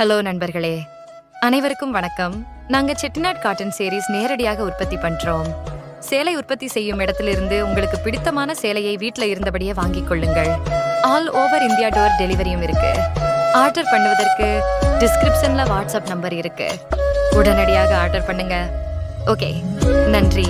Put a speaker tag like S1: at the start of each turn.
S1: Hello நண்பர்களே, அனைவருக்கும் வணக்கம். நாங்க செட்டிநாட் காட்டன் சேரீஸ் நேரடியாக உற்பத்தி பண்றோம். சேலை உற்பத்தி செய்யும் இடத்திலிருந்து உங்களுக்கு பிடித்தமான சேலையை வீட்ல இருந்தபடியே வாங்கிக் கொள்ளுங்கள். ஆல் ஓவர் இந்தியா டோர் டெலிவரியும் இருக்கு. ஆர்டர் பண்ணுவதற்கு டிஸ்கிரிப்ஷன்ல வாட்ஸ்அப் நம்பர் இருக்கு. உடனடியாக ஆர்டர் பண்ணுங்க. ஓகே, நன்றி.